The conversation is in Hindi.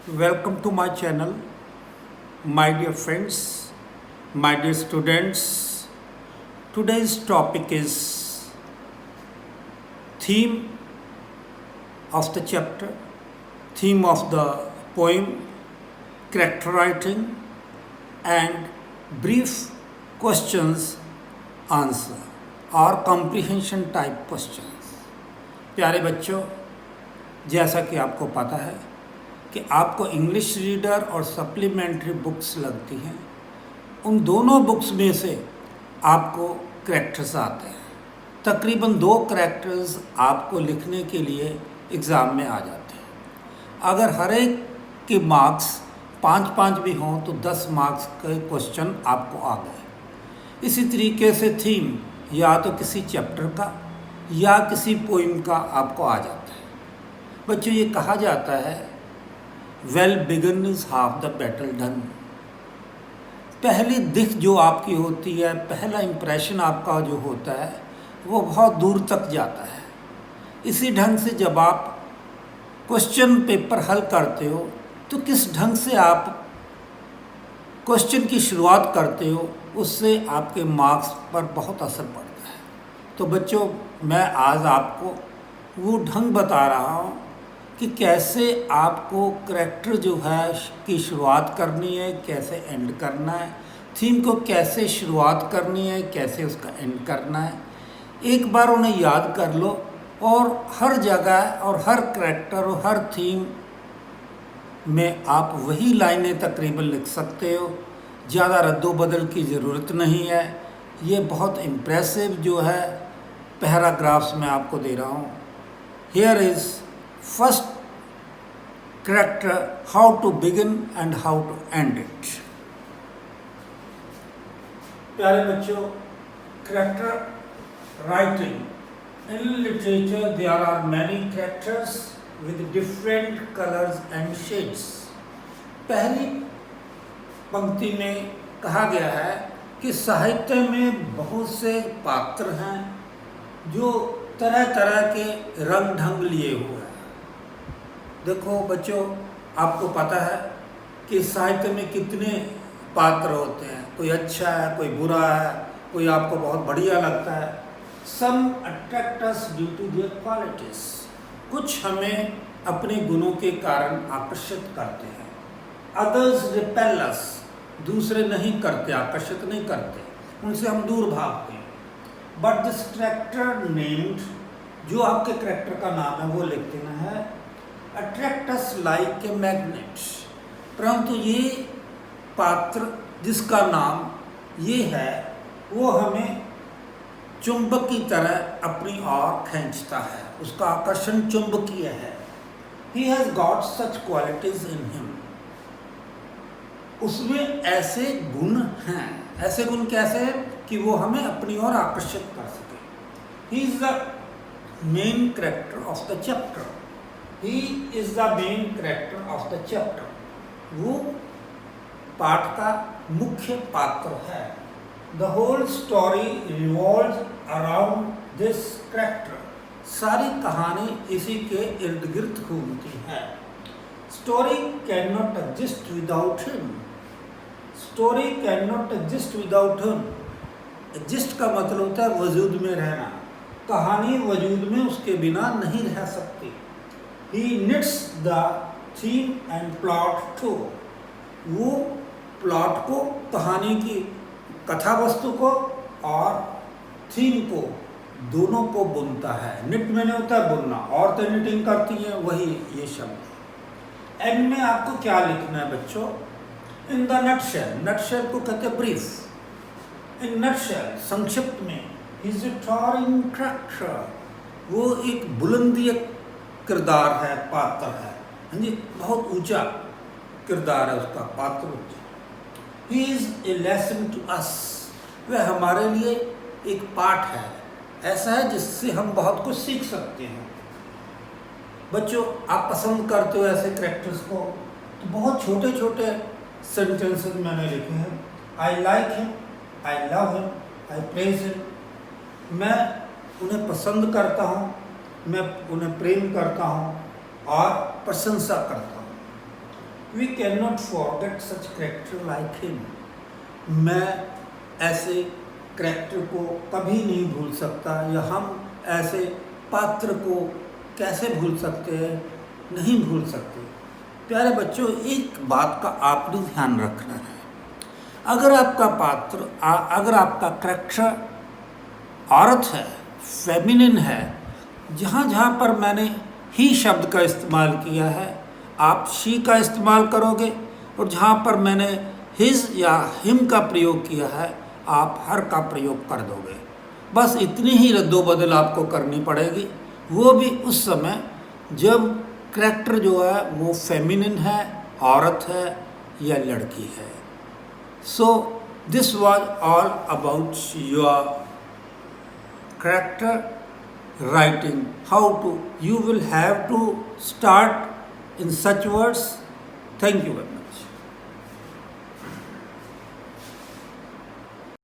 Welcome to my channel, my dear friends, my dear students. Today's topic is theme of the chapter, theme of the poem, character writing, and brief questions answer or comprehension type questions. प्यारे बच्चों, जैसा कि आपको पता है कि आपको इंग्लिश रीडर और सप्लीमेंट्री बुक्स लगती हैं, उन दोनों बुक्स में से आपको करैक्टर्स आते हैं। तकरीबन 2 करैक्टर्स आपको लिखने के लिए एग्ज़ाम में आ जाते हैं। अगर हर एक के मार्क्स 5-5 भी हों तो 10 मार्क्स के क्वेश्चन आपको आ गए। इसी तरीके से थीम या तो किसी चैप्टर का या किसी पोइम का आपको आ जाता है। बच्चों, ये कहा जाता है well begin is half the battle done. पहली दिख जो आपकी होती है, पहला इम्प्रेशन आपका जो होता है, वो बहुत दूर तक जाता है। इसी ढंग से जब आप क्वेश्चन पेपर हल करते हो तो किस ढंग से आप क्वेश्चन की शुरुआत करते हो, उससे आपके मार्क्स पर बहुत असर पड़ता है। तो बच्चों, मैं आज आपको वो ढंग बता रहा हूँ कि कैसे आपको करैक्टर जो है की शुरुआत करनी है, कैसे एंड करना है, थीम को कैसे शुरुआत करनी है, कैसे उसका एंड करना है। एक बार उन्हें याद कर लो और हर जगह और हर करैक्टर और हर थीम में आप वही लाइनें तकरीबन लिख सकते हो। ज़्यादा रद्दोबदल की ज़रूरत नहीं है। ये बहुत इम्प्रेसिव जो है पैराग्राफ्स में आपको दे रहा हूँ। Here is first character, how to begin and how to end it. प्यारे बच्चों, character writing in literature there are many characters with different colors and shades. पहली पंक्ति में कहा गया है कि साहित्य में बहुत से पात्र हैं जो तरह तरह के रंग ढंग लिए हुए हैं। देखो बच्चों, आपको पता है कि साहित्य में कितने पात्र होते हैं। कोई अच्छा है, कोई बुरा है, कोई आपको बहुत बढ़िया लगता है। Some attract us due to their qualities. कुछ हमें अपने गुणों के कारण आकर्षित करते हैं। अदर्स रिपेल अस, दूसरे नहीं करते, आकर्षित नहीं करते, उनसे हम दूर भागते हैं। बट दिस कैरेक्टर नेम्ड, जो आपके कैरेक्टर का नाम है वो लिख देना है, attract us like a magnet. परंतु ये पात्र जिसका नाम ये है वो हमें चुंबक की तरह अपनी ओर खींचता है, उसका आकर्षण चुंबकीय है। He has got such qualities in him. उसमें ऐसे गुण हैं। ऐसे गुण कैसे हैं कि वो हमें अपनी ओर आकर्षित कर सके। He is the main character of the chapter. He is the main character of the chapter. वो पाठ का मुख्य पात्र है। The whole story revolves around this character. सारी कहानी इसी के इर्द गिर्द घूमती है। Story cannot exist without him. Story cannot exist without him. Exist का मतलब होता है वजूद में रहना। कहानी वजूद में उसके बिना नहीं रह सकती। He knits the theme and plot too. वो प्लॉट को, कहानी की कथा वस्तु को और थीम को, दोनों को बुनता है। निट मैंने होता है बुनना, और तो निटिंग करती है, वही ये शब्द। एंड में आपको क्या लिखना है बच्चों? In the nutshell. नटशेल को कहते हैं ब्रीफ। इन नटशेल, संक्षिप्त में, इज ए टॉरिंग कैरेक्टर। वो एक बुलंदी किरदार है, पात्र है। हाँ जी, बहुत ऊंचा किरदार है उसका, पात्र ऊंचा। He is a lesson to us. वह हमारे लिए एक पाठ है, ऐसा है जिससे हम बहुत कुछ सीख सकते हैं। बच्चों, आप पसंद करते हो ऐसे कैरेक्टर्स को, तो बहुत छोटे छोटे सेंटेंसेस मैंने लिखे हैं। I like him, I love him, I praise him. मैं उन्हें पसंद करता हूँ, मैं उन्हें प्रेम करता हूँ और प्रशंसा करता हूँ। We cannot forget such character like him. मैं ऐसे करैक्टर को कभी नहीं भूल सकता, या हम ऐसे पात्र को कैसे भूल सकते हैं, नहीं भूल सकते। प्यारे बच्चों, एक बात का आपने ध्यान रखना है। अगर आपका पात्र अगर आपका करैक्टर औरत है, फेमिनिन है, जहाँ जहाँ पर मैंने ही शब्द का इस्तेमाल किया है आप शी का इस्तेमाल करोगे, और जहाँ पर मैंने हिज या हिम का प्रयोग किया है आप हर का प्रयोग कर दोगे। बस इतनी ही रद्दोबदल आपको करनी पड़ेगी, वो भी उस समय जब करैक्टर जो है वो फेमिनिन है, औरत है या लड़की है। So this was all about your character writing, how to you will have to start in such words. Thank you very much.